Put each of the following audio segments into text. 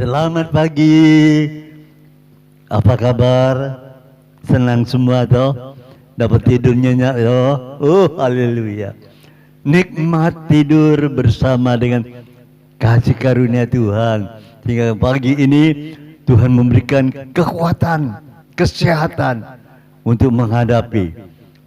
Selamat pagi. Apa kabar? Senang semua toh? Dapat tidur nyenyak toh? Oh, haleluya. Nikmat tidur bersama dengan kasih karunia Tuhan. Sehingga pagi ini Tuhan memberikan kekuatan, kesehatan untuk menghadapi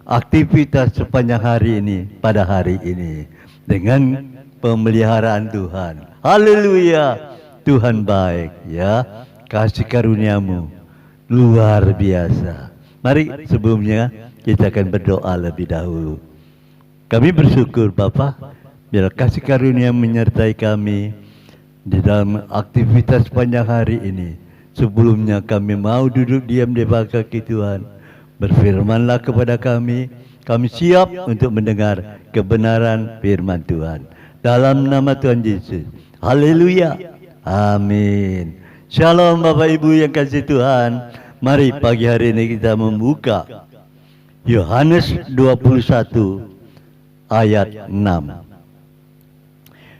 aktivitas sepanjang hari ini, pada hari ini dengan pemeliharaan Tuhan. Haleluya. Tuhan baik ya, kasih karuniamu luar biasa. Mari sebelumnya kita akan berdoa lebih dahulu. Kami bersyukur Bapa, biar kasih karunia menyertai kami di dalam aktivitas sepanjang hari ini. Sebelumnya kami mau duduk diam di bawah kaki Tuhan. Berfirmanlah kepada kami siap untuk mendengar kebenaran firman Tuhan. Dalam nama Tuhan Yesus. Haleluya. Amin. Shalom Bapak Ibu yang kasih Tuhan. Mari pagi hari ini kita membuka Yohanes 21 ayat 6.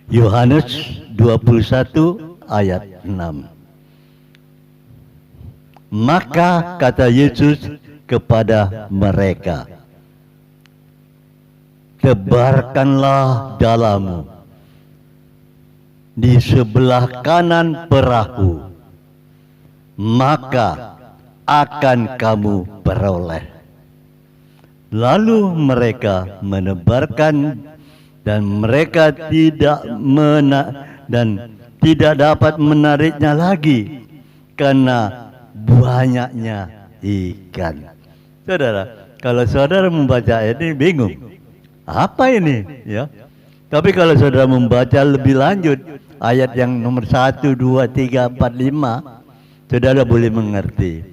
Yohanes 21 ayat 6. Maka kata Yesus kepada mereka, tebarkanlah dalamu di sebelah kanan perahu, maka akan kamu peroleh. Lalu mereka menebarkan dan mereka tidak dapat menariknya lagi karena banyaknya ikan. Saudara, kalau saudara membaca ayat ini bingung, apa ini? Ya. Tapi kalau saudara membaca lebih lanjut ayat yang nomor 1, 2, 3, 4, 5, saudara boleh mengerti.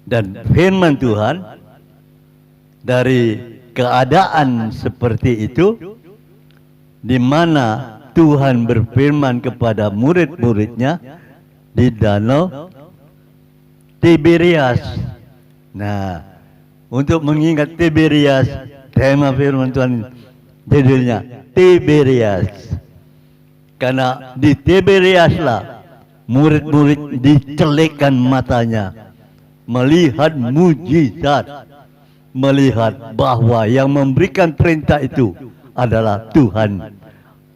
Dan firman Tuhan dari keadaan seperti itu, di mana Tuhan berfirman kepada murid-muridnya di danau Tiberias. Nah, untuk mengingat Tiberias, tema firman Tuhan judulnya Tiberias. Karena di Tiberias lah murid-murid dicelikkan matanya, melihat mujizat, melihat bahwa yang memberikan perintah itu adalah Tuhan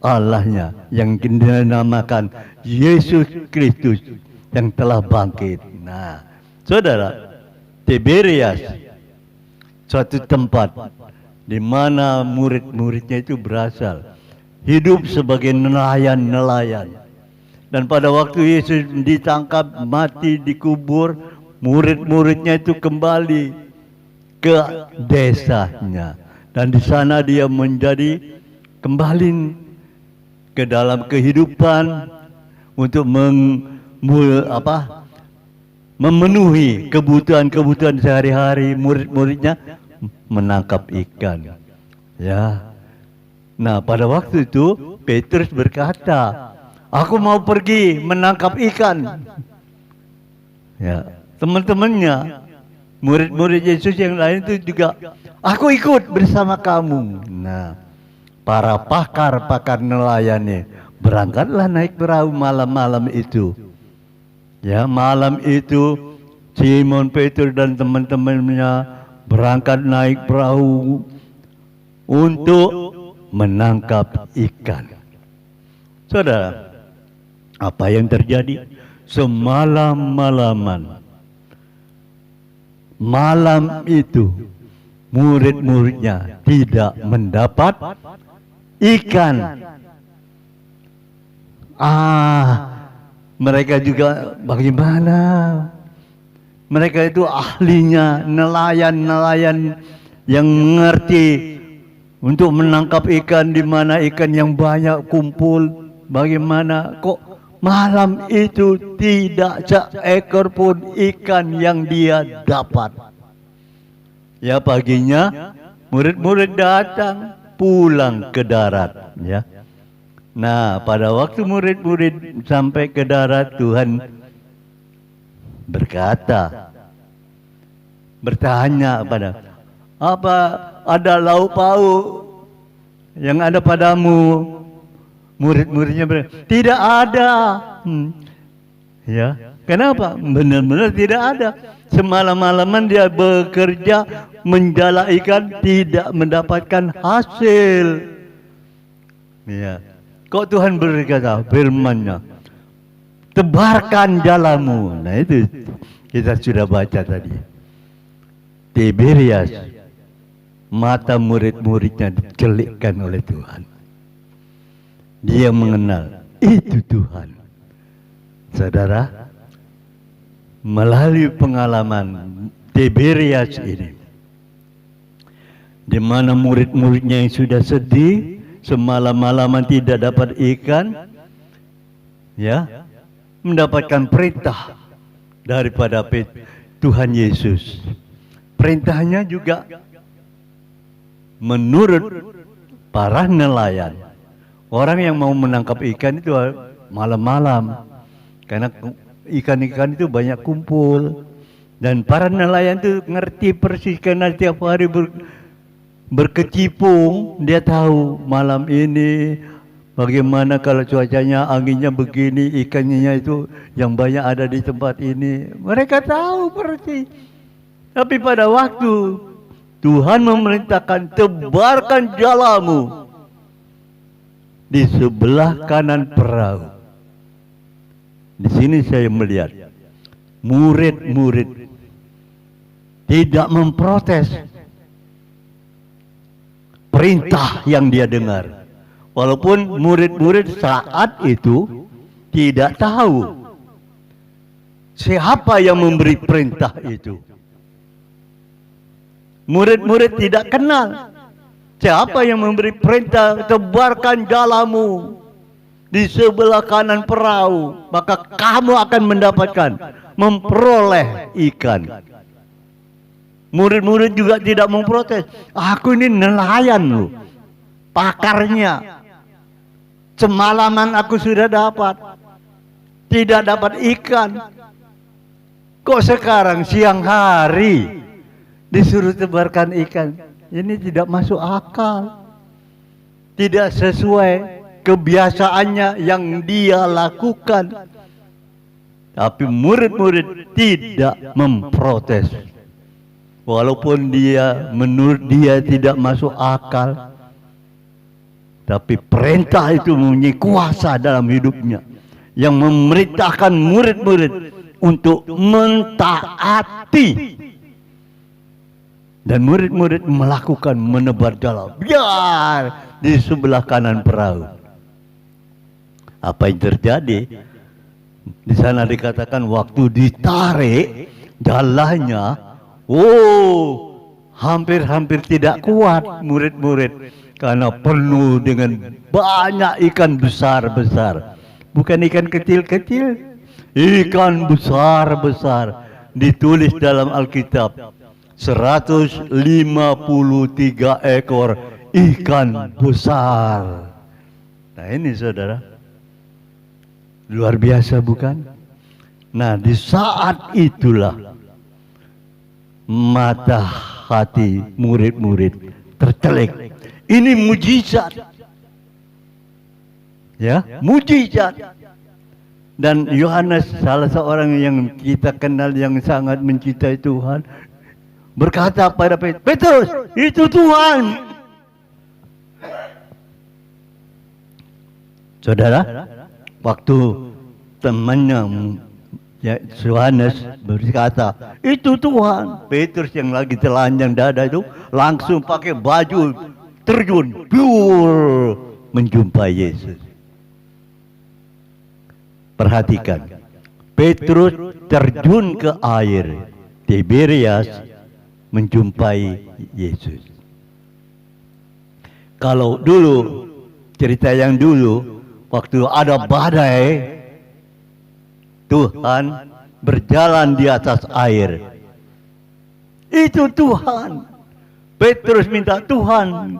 Allahnya yang dinamakan Yesus Kristus yang telah bangkit. Nah, saudara, Tiberias suatu tempat di mana murid-muridnya itu berasal, hidup sebagai nelayan-nelayan. Dan pada waktu Yesus ditangkap, mati, dikubur, murid-muridnya itu kembali ke desanya. Dan di sana dia menjadi kembali ke dalam kehidupan untuk memenuhi kebutuhan-kebutuhan sehari-hari. Murid-muridnya menangkap ikan. Ya. Nah, pada waktu itu Petrus berkata, "Aku mau pergi menangkap ikan." Ya, teman-temannya, murid-murid Yesus yang lain itu juga, "Aku ikut bersama kamu." Nah, para pakar-pakar nelayannya berangkatlah naik perahu malam-malam itu. Ya, malam itu Simon Petrus dan teman-temannya berangkat naik perahu untuk menangkap ikan. Saudara, apa yang terjadi? Semalam-malaman, malam itu murid-muridnya tidak mendapat ikan. Mereka juga bagaimana? Mereka itu ahlinya, nelayan-nelayan yang mengerti untuk menangkap ikan di mana ikan yang banyak kumpul. Bagaimana kok malam itu tidak seekor pun ikan yang dia dapat? Ya, paginya murid-murid datang pulang ke darat. Ya. Nah, pada waktu murid-murid sampai ke darat, Tuhan bertanya pada, "Apa ada lauk pauk yang ada padamu?" Murid-muridnya bilang, tidak ada. Ya, kenapa? Benar-benar tidak ada. Semalam-malaman dia bekerja menjala ikan, tidak mendapatkan hasil. Ya, kok Tuhan berkata, firman-Nya, tebarkan jalamu. Nah itu kita sudah baca tadi. Tiberias, mata murid-muridnya dicelikkan oleh Tuhan. Dia mengenal itu Tuhan. Saudara, melalui pengalaman Tiberias ini, di mana murid-muridnya yang sudah sedih, semalam-malaman tidak dapat ikan, ya, mendapatkan perintah daripada Tuhan Yesus. Perintahnya juga menurut para nelayan. Orang yang mau menangkap ikan itu malam-malam, karena ikan-ikan itu banyak kumpul. Dan para nelayan itu ngerti persis, karena tiap hari berkecimpung. Dia tahu malam ini bagaimana kalau cuacanya, anginnya begini, ikannya itu yang banyak ada di tempat ini. Mereka tahu persis. Tapi pada waktu Tuhan memerintahkan, tebarkan jalamu di sebelah kanan perahu. Di sini saya melihat murid-murid tidak memprotes perintah yang dia dengar. Walaupun murid-murid saat itu tidak tahu siapa yang memberi perintah itu. Murid-murid tidak kenal siapa yang memberi perintah, tebarkan jalamu di sebelah kanan perahu, maka kamu akan mendapatkan, memperoleh ikan. Murid-murid juga tidak memprotes. Aku ini nelayan loh, pakarnya. Semalaman aku sudah dapat, tidak dapat ikan. Kok sekarang siang hari disuruh tebarkan ikan? Ini tidak masuk akal, tidak sesuai kebiasaannya yang dia lakukan. Tapi murid-murid tidak memprotes, walaupun dia menurut dia tidak masuk akal. Tapi perintah itu mempunyai kuasa dalam hidupnya, yang memerintahkan murid-murid untuk mentaati. Dan murid-murid melakukan, menebar jala, biar di sebelah kanan perahu. Apa yang terjadi? Di sana dikatakan waktu ditarik jalannya, hampir-hampir tidak kuat murid-murid, karena penuh dengan banyak ikan besar-besar. Bukan ikan kecil-kecil, ikan besar-besar. Ditulis dalam Alkitab, 153 ekor ikan besar. Nah ini saudara, luar biasa bukan? Nah di saat itulah mata hati murid-murid tercelik. Ini mujizat, ya, mujizat. Dan Yohanes, salah seorang yang kita kenal yang sangat mencintai Tuhan, berkata pada Petrus, itu Tuhan. Saudara, waktu temannya Yohanes berkata, itu Tuhan, Petrus yang lagi telanjang dada itu langsung pakai baju terjun, menjumpai Yesus. Perhatikan, Petrus terjun ke air, Tiberias menjumpai Yesus. Kalau dulu, cerita yang dulu, waktu ada badai, Tuhan berjalan di atas air. Itu Tuhan. Petrus minta, Tuhan,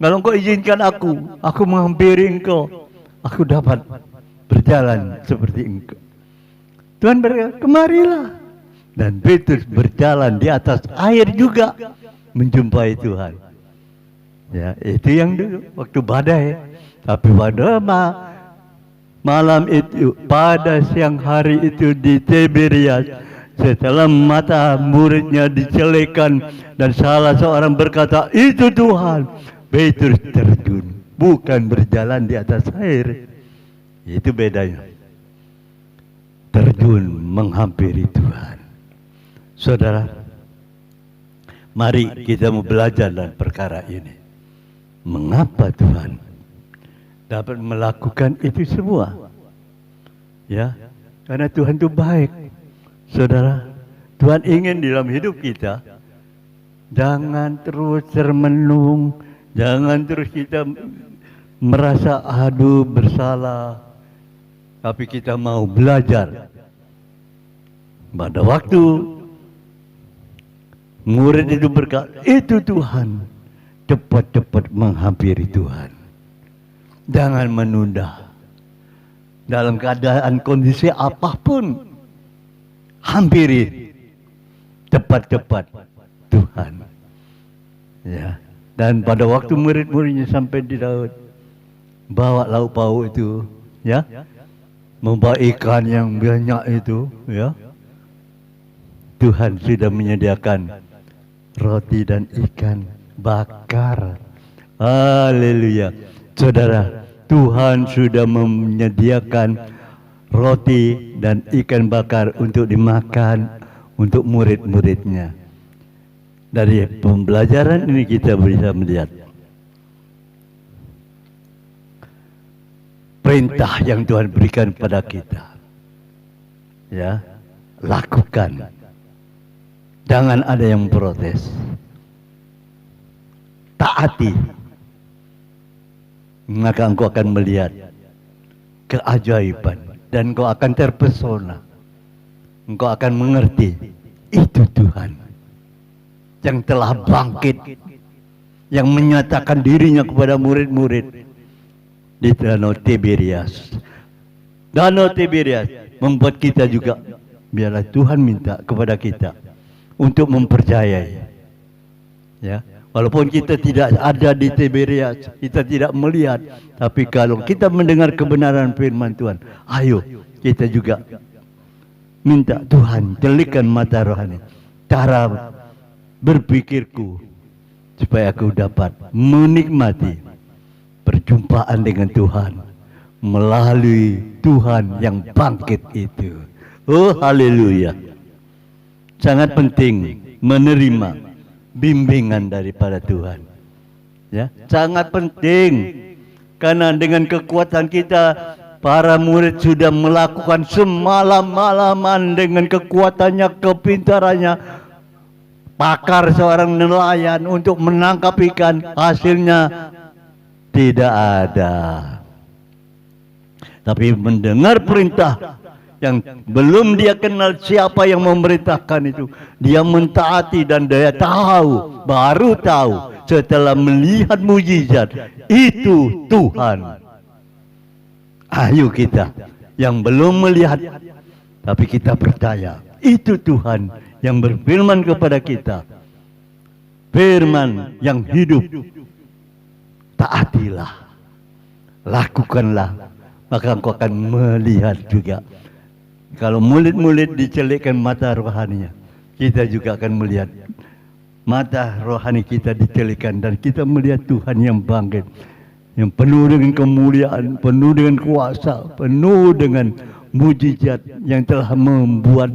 kalau Engkau izinkan aku menghampiri Engkau, aku dapat berjalan seperti Engkau. Tuhan berkata, kemarilah. Dan Petrus berjalan di atas air juga menjumpai Tuhan. Ya, itu yang dulu waktu badai. Tapi pada malam itu, pada siang hari itu di Tiberias, setelah mata muridnya dicelekan dan salah seorang berkata, itu Tuhan, Petrus terjun, bukan berjalan di atas air. Itu bedanya. Terjun menghampiri Tuhan. Saudara, mari kita mau belajar dalam perkara ini. Mengapa Tuhan dapat melakukan itu semua? Ya, karena Tuhan itu baik. Saudara, Tuhan ingin dalam hidup kita jangan terus termenung, jangan terus kita merasa aduh bersalah, tapi kita mau belajar. Pada waktu murid itu berkata, itu Tuhan, cepat-cepat menghampiri Tuhan. Jangan menunda. Dalam keadaan kondisi apapun, hampiri cepat-cepat Tuhan. Ya. Dan pada waktu murid-muridnya sampai di laut, bawa lauk pauk itu, ya, membawa ikan yang banyak itu, ya. Tuhan sudah menyediakan roti dan ikan bakar. Haleluya. Saudara, Tuhan sudah menyediakan roti dan ikan bakar untuk dimakan untuk murid-muridnya. Dari pembelajaran ini kita bisa melihat perintah yang Tuhan berikan pada kita. Ya, lakukan. Jangan ada yang protes. Taati. Maka engkau akan melihat keajaiban dan engkau akan terpesona. Engkau akan mengerti itu Tuhan yang telah bangkit, yang menyatakan dirinya kepada murid-murid di Danau Tiberias. Danau Tiberias membuat kita juga, biarlah Tuhan minta kepada kita untuk mempercayai. Ya, walaupun kita tidak ada di Tiberias, kita tidak melihat, tapi kalau kita mendengar kebenaran firman Tuhan, ayo kita juga minta Tuhan jelikan mata rohani, cara berpikirku, supaya aku dapat menikmati perjumpaan dengan Tuhan melalui Tuhan yang bangkit itu. Oh haleluya. Sangat penting menerima bimbingan daripada Tuhan. Ya, sangat penting karena dengan kekuatan kita, para murid sudah melakukan semalam-malaman dengan kekuatannya, kepintarannya. Pakar seorang nelayan untuk menangkap ikan, hasilnya tidak ada. Tapi mendengar perintah yang belum dia kenal siapa yang memerintahkan itu, dia mentaati dan dia tahu, baru tahu setelah melihat mujizat itu Tuhan. Ayo kita yang belum melihat tapi kita percaya itu Tuhan yang berfirman kepada kita, firman yang hidup. Taatilah, lakukanlah, maka engkau akan melihat juga. Kalau murid-murid dicelikkan mata rohaninya, kita juga akan melihat mata rohani kita dicelikkan dan kita melihat Tuhan yang bangkit, yang penuh dengan kemuliaan, penuh dengan kuasa, penuh dengan mujizat yang telah membuat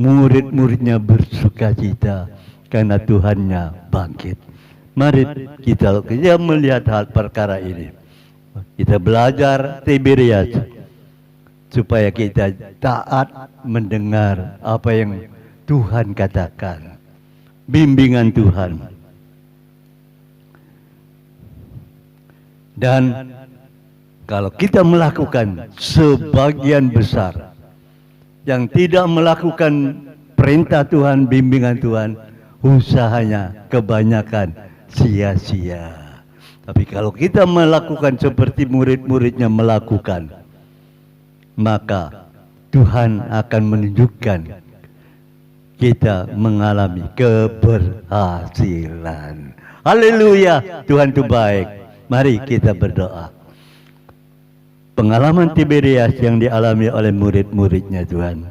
murid-muridnya bersukacita karena Tuhannya bangkit. Mari kita melihat hal perkara ini. Kita belajar Tiberias supaya kita taat mendengar apa yang Tuhan katakan, bimbingan Tuhan. Dan kalau kita melakukan sebagian besar yang tidak melakukan perintah Tuhan, bimbingan Tuhan, usahanya kebanyakan sia-sia. Tapi kalau kita melakukan seperti murid-muridnya melakukan, maka Tuhan akan menunjukkan kita mengalami keberhasilan. Haleluya, Tuhan itu baik. Mari kita berdoa. pengalaman Tiberias yang dialami oleh murid-muridnya Tuhan.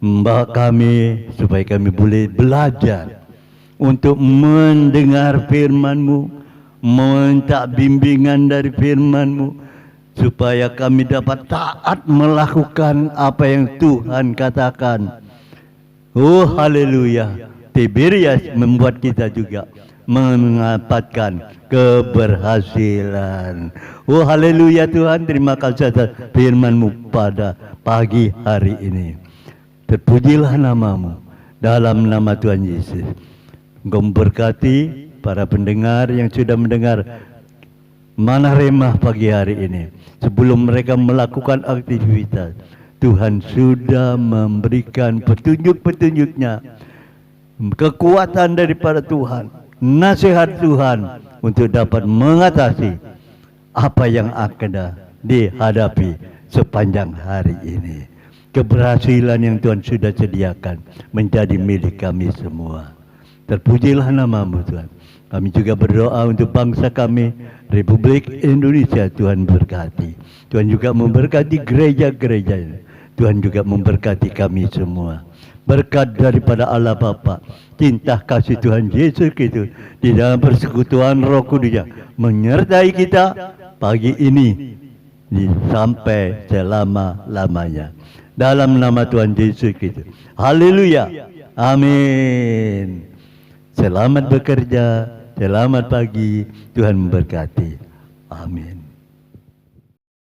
Membawa kami supaya kami boleh belajar untuk mendengar firman-Mu, minta bimbingan dari firman-Mu, supaya kami dapat taat melakukan apa yang Tuhan katakan. Oh haleluya. Tiberias membuat kita juga mendapatkan keberhasilan. Oh haleluya Tuhan, terima kasih atas firman-Mu pada pagi hari ini. Terpujilah nama-Mu dalam nama Tuhan Yesus. Engkau memberkati para pendengar yang sudah mendengar Manah Remah pagi hari ini. Sebelum mereka melakukan aktivitas, Tuhan sudah memberikan petunjuk-petunjuknya, kekuatan daripada Tuhan, nasihat Tuhan untuk dapat mengatasi apa yang akan dihadapi sepanjang hari ini. Keberhasilan yang Tuhan sudah sediakan menjadi milik kami semua. Terpujilah nama-Mu Tuhan. Kami juga berdoa untuk bangsa kami, Republik Indonesia. Tuhan berkati. Tuhan juga memberkati gereja-gereja ini. Tuhan juga memberkati kami semua. Berkat daripada Allah Bapa, cinta kasih Tuhan Yesus Kristus di dalam persekutuan Roh Kudus menyertai kita pagi ini sampai selama-lamanya. Dalam nama Tuhan Yesus Kristus. Haleluya. Amin. Selamat bekerja, selamat pagi, Tuhan memberkati. Amin.